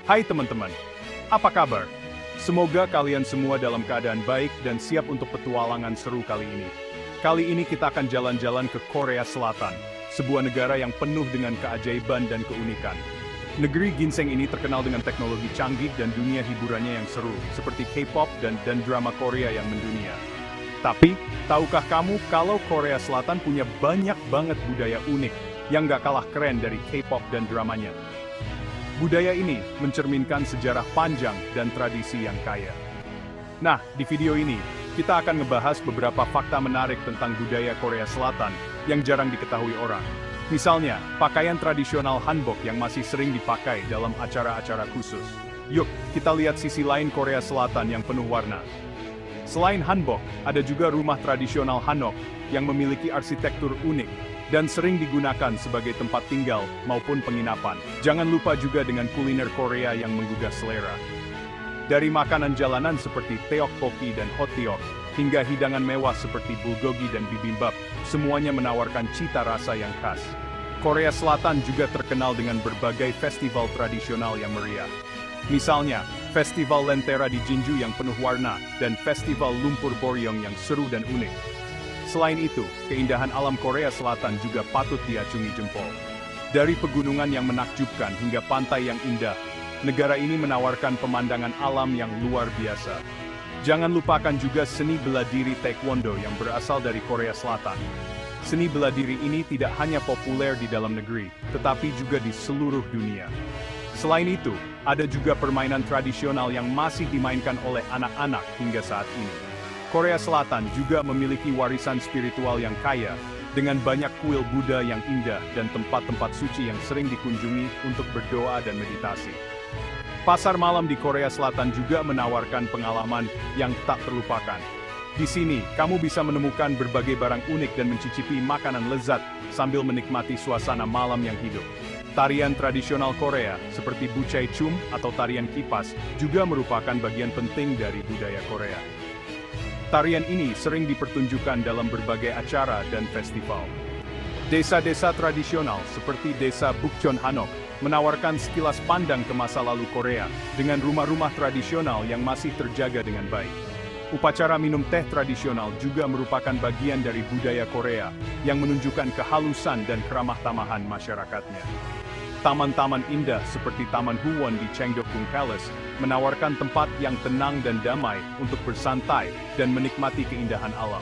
Hai teman-teman, apa kabar? Semoga kalian semua dalam keadaan baik dan siap untuk petualangan seru kali ini. Kali ini kita akan jalan-jalan ke Korea Selatan, sebuah negara yang penuh dengan keajaiban dan keunikan. Negeri ginseng ini terkenal dengan teknologi canggih dan dunia hiburannya yang seru, seperti K-pop dan drama Korea yang mendunia. Tapi, tahukah kamu kalau Korea Selatan punya banyak banget budaya unik yang gak kalah keren dari K-pop dan dramanya? Budaya ini mencerminkan sejarah panjang dan tradisi yang kaya. Nah, di video ini, kita akan ngebahas beberapa fakta menarik tentang budaya Korea Selatan yang jarang diketahui orang. Misalnya, pakaian tradisional hanbok yang masih sering dipakai dalam acara-acara khusus. Yuk, kita lihat sisi lain Korea Selatan yang penuh warna. Selain hanbok, ada juga rumah tradisional Hanok yang memiliki arsitektur unik dan sering digunakan sebagai tempat tinggal maupun penginapan. Jangan lupa juga dengan kuliner Korea yang menggugah selera. Dari makanan jalanan seperti tteokbokki dan hotteok, hingga hidangan mewah seperti bulgogi dan bibimbap, semuanya menawarkan cita rasa yang khas. Korea Selatan juga terkenal dengan berbagai festival tradisional yang meriah. Misalnya, Festival Lentera di Jeonju yang penuh warna, dan Festival Lumpur Boryong yang seru dan unik. Selain itu, keindahan alam Korea Selatan juga patut diacungi jempol. Dari pegunungan yang menakjubkan hingga pantai yang indah, negara ini menawarkan pemandangan alam yang luar biasa. Jangan lupakan juga seni bela diri Taekwondo yang berasal dari Korea Selatan. Seni bela diri ini tidak hanya populer di dalam negeri, tetapi juga di seluruh dunia. Selain itu, ada juga permainan tradisional yang masih dimainkan oleh anak-anak hingga saat ini. Korea Selatan juga memiliki warisan spiritual yang kaya, dengan banyak kuil Buddha yang indah dan tempat-tempat suci yang sering dikunjungi untuk berdoa dan meditasi. Pasar malam di Korea Selatan juga menawarkan pengalaman yang tak terlupakan. Di sini, kamu bisa menemukan berbagai barang unik dan mencicipi makanan lezat sambil menikmati suasana malam yang hidup. Tarian tradisional Korea, seperti Buchae Chum atau tarian kipas, juga merupakan bagian penting dari budaya Korea. Tarian ini sering dipertunjukkan dalam berbagai acara dan festival. Desa-desa tradisional seperti desa Bukchon Hanok menawarkan sekilas pandang ke masa lalu Korea dengan rumah-rumah tradisional yang masih terjaga dengan baik. Upacara minum teh tradisional juga merupakan bagian dari budaya Korea yang menunjukkan kehalusan dan keramah tamahan masyarakatnya. Taman-taman indah seperti Taman Huwon di Cheongdeokgung Palace menawarkan tempat yang tenang dan damai untuk bersantai dan menikmati keindahan alam.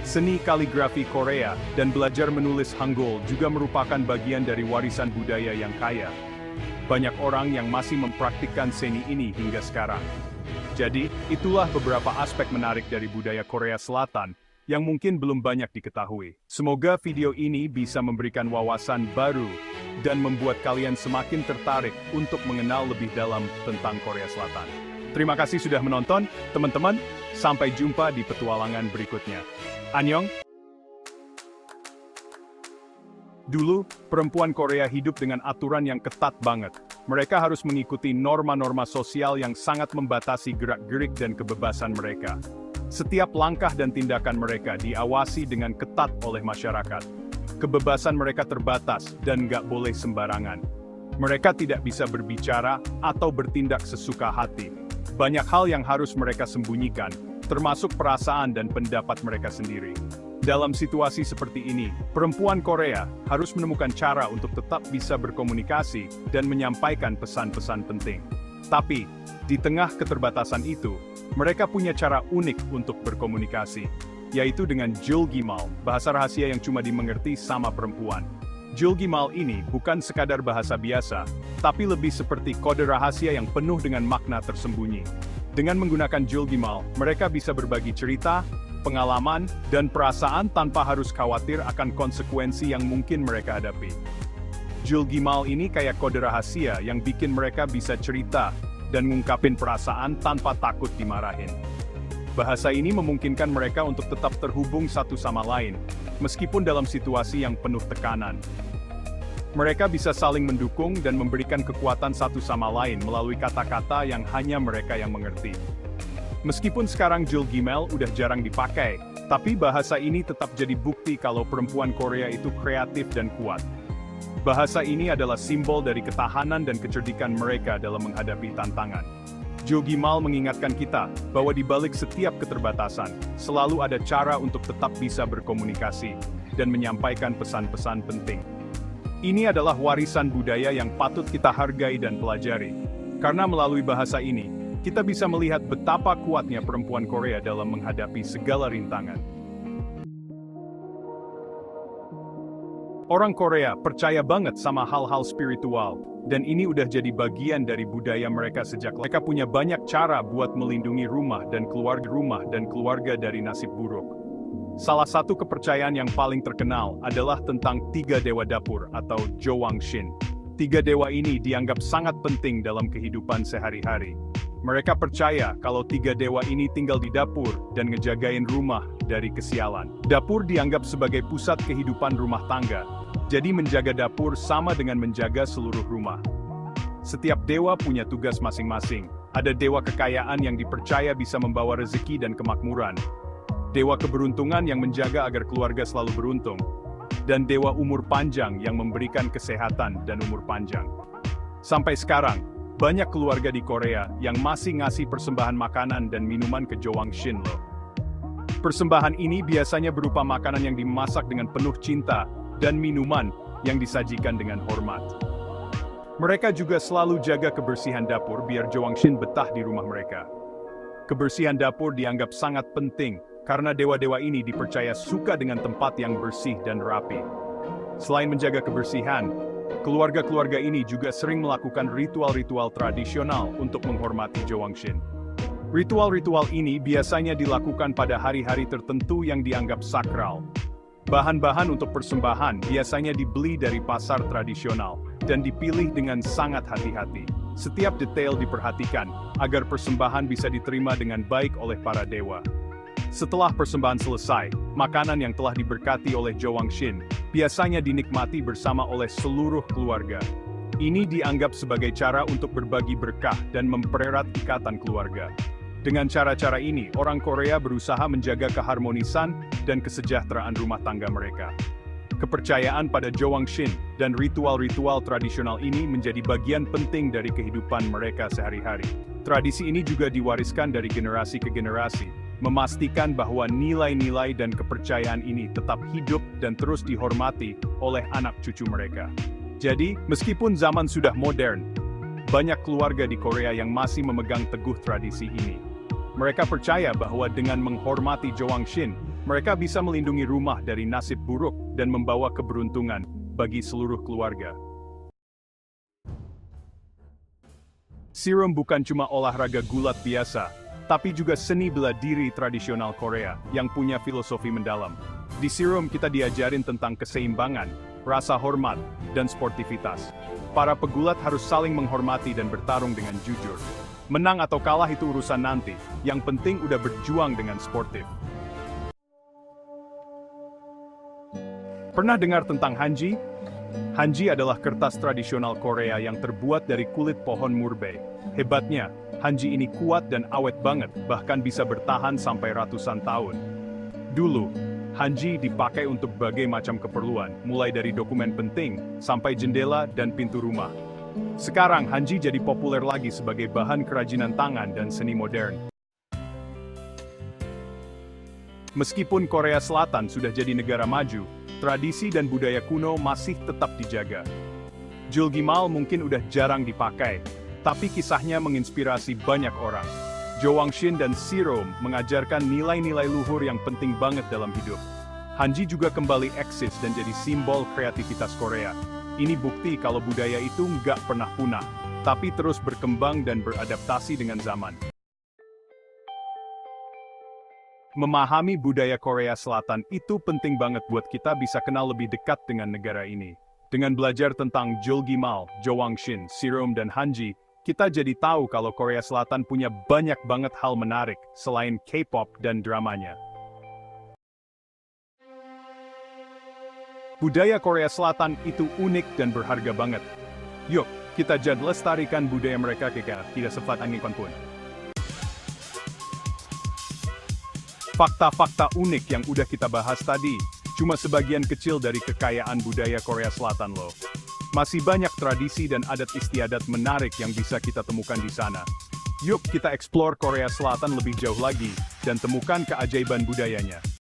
Seni kaligrafi Korea dan belajar menulis Hangul juga merupakan bagian dari warisan budaya yang kaya. Banyak orang yang masih mempraktikkan seni ini hingga sekarang. Jadi, itulah beberapa aspek menarik dari budaya Korea Selatan yang mungkin belum banyak diketahui. Semoga video ini bisa memberikan wawasan baru dan membuat kalian semakin tertarik untuk mengenal lebih dalam tentang Korea Selatan. Terima kasih sudah menonton, teman-teman. Sampai jumpa di petualangan berikutnya. Annyeong! Dulu, perempuan Korea hidup dengan aturan yang ketat banget. Mereka harus mengikuti norma-norma sosial yang sangat membatasi gerak-gerik dan kebebasan mereka. Setiap langkah dan tindakan mereka diawasi dengan ketat oleh masyarakat. Kebebasan mereka terbatas dan nggak boleh sembarangan. Mereka tidak bisa berbicara atau bertindak sesuka hati. Banyak hal yang harus mereka sembunyikan, termasuk perasaan dan pendapat mereka sendiri. Dalam situasi seperti ini, perempuan Korea harus menemukan cara untuk tetap bisa berkomunikasi dan menyampaikan pesan-pesan penting. Tapi, di tengah keterbatasan itu, mereka punya cara unik untuk berkomunikasi, yaitu dengan Julgimal, bahasa rahasia yang cuma dimengerti sama perempuan. Julgimal ini bukan sekadar bahasa biasa, tapi lebih seperti kode rahasia yang penuh dengan makna tersembunyi. Dengan menggunakan Julgimal, mereka bisa berbagi cerita, pengalaman, dan perasaan tanpa harus khawatir akan konsekuensi yang mungkin mereka hadapi. Julgimal ini kayak kode rahasia yang bikin mereka bisa cerita dan ngungkapin perasaan tanpa takut dimarahin. Bahasa ini memungkinkan mereka untuk tetap terhubung satu sama lain, meskipun dalam situasi yang penuh tekanan. Mereka bisa saling mendukung dan memberikan kekuatan satu sama lain melalui kata-kata yang hanya mereka yang mengerti. Meskipun sekarang Julgimal udah jarang dipakai, tapi bahasa ini tetap jadi bukti kalau perempuan Korea itu kreatif dan kuat. Bahasa ini adalah simbol dari ketahanan dan kecerdikan mereka dalam menghadapi tantangan. Jogimal mengingatkan kita bahwa di balik setiap keterbatasan, selalu ada cara untuk tetap bisa berkomunikasi dan menyampaikan pesan-pesan penting. Ini adalah warisan budaya yang patut kita hargai dan pelajari. Karena melalui bahasa ini, kita bisa melihat betapa kuatnya perempuan Korea dalam menghadapi segala rintangan. Orang Korea percaya banget sama hal-hal spiritual, dan ini udah jadi bagian dari budaya mereka sejak mereka punya banyak cara buat melindungi rumah dan keluarga dari nasib buruk. Salah satu kepercayaan yang paling terkenal adalah tentang 3 dewa dapur atau Jowangshin. 3 dewa ini dianggap sangat penting dalam kehidupan sehari-hari. Mereka percaya kalau 3 dewa ini tinggal di dapur dan ngejagain rumah dari kesialan. Dapur dianggap sebagai pusat kehidupan rumah tangga, jadi menjaga dapur sama dengan menjaga seluruh rumah. Setiap dewa punya tugas masing-masing. Ada dewa kekayaan yang dipercaya bisa membawa rezeki dan kemakmuran. Dewa keberuntungan yang menjaga agar keluarga selalu beruntung. Dan dewa umur panjang yang memberikan kesehatan dan umur panjang. Sampai sekarang, banyak keluarga di Korea yang masih ngasih persembahan makanan dan minuman ke Jowangshin loh. Persembahan ini biasanya berupa makanan yang dimasak dengan penuh cinta dan minuman yang disajikan dengan hormat. Mereka juga selalu jaga kebersihan dapur biar Jowangshin betah di rumah mereka. Kebersihan dapur dianggap sangat penting karena dewa-dewa ini dipercaya suka dengan tempat yang bersih dan rapi. Selain menjaga kebersihan, keluarga-keluarga ini juga sering melakukan ritual-ritual tradisional untuk menghormati Jowangshin. Ritual-ritual ini biasanya dilakukan pada hari-hari tertentu yang dianggap sakral. Bahan-bahan untuk persembahan biasanya dibeli dari pasar tradisional dan dipilih dengan sangat hati-hati. Setiap detail diperhatikan agar persembahan bisa diterima dengan baik oleh para dewa. Setelah persembahan selesai, makanan yang telah diberkati oleh Jowangshin biasanya dinikmati bersama oleh seluruh keluarga. Ini dianggap sebagai cara untuk berbagi berkah dan mempererat ikatan keluarga. Dengan cara-cara ini, orang Korea berusaha menjaga keharmonisan dan kesejahteraan rumah tangga mereka. Kepercayaan pada Jowangshin dan ritual-ritual tradisional ini menjadi bagian penting dari kehidupan mereka sehari-hari. Tradisi ini juga diwariskan dari generasi ke generasi, memastikan bahwa nilai-nilai dan kepercayaan ini tetap hidup dan terus dihormati oleh anak cucu mereka. Jadi, meskipun zaman sudah modern, banyak keluarga di Korea yang masih memegang teguh tradisi ini. Mereka percaya bahwa dengan menghormati Jowangshin, mereka bisa melindungi rumah dari nasib buruk dan membawa keberuntungan bagi seluruh keluarga. Sirum bukan cuma olahraga gulat biasa, tapi juga seni bela diri tradisional Korea yang punya filosofi mendalam. Di Sirum kita diajarin tentang keseimbangan, rasa hormat, dan sportivitas. Para pegulat harus saling menghormati dan bertarung dengan jujur. Menang atau kalah itu urusan nanti, yang penting udah berjuang dengan sportif. Pernah dengar tentang hanji? Hanji adalah kertas tradisional Korea yang terbuat dari kulit pohon murbei. Hebatnya, hanji ini kuat dan awet banget, bahkan bisa bertahan sampai ratusan tahun. Dulu, hanji dipakai untuk berbagai macam keperluan, mulai dari dokumen penting, sampai jendela dan pintu rumah. Sekarang, hanji jadi populer lagi sebagai bahan kerajinan tangan dan seni modern. Meskipun Korea Selatan sudah jadi negara maju, tradisi dan budaya kuno masih tetap dijaga. Julgimal mungkin udah jarang dipakai, tapi kisahnya menginspirasi banyak orang. Jowangshin dan Sirum mengajarkan nilai-nilai luhur yang penting banget dalam hidup. Hanji juga kembali eksis dan jadi simbol kreativitas Korea. Ini bukti kalau budaya itu nggak pernah punah, tapi terus berkembang dan beradaptasi dengan zaman. Memahami budaya Korea Selatan itu penting banget buat kita bisa kenal lebih dekat dengan negara ini. Dengan belajar tentang Julgimal, Jowangshin, Sirum, dan Hanji, kita jadi tahu kalau Korea Selatan punya banyak banget hal menarik selain K-pop dan dramanya. Budaya Korea Selatan itu unik dan berharga banget. Yuk, kita jadi lestarikan budaya mereka tidak sempat angin pun. Fakta-fakta unik yang udah kita bahas tadi, cuma sebagian kecil dari kekayaan budaya Korea Selatan loh. Masih banyak tradisi dan adat istiadat menarik yang bisa kita temukan di sana. Yuk kita eksplor Korea Selatan lebih jauh lagi, dan temukan keajaiban budayanya.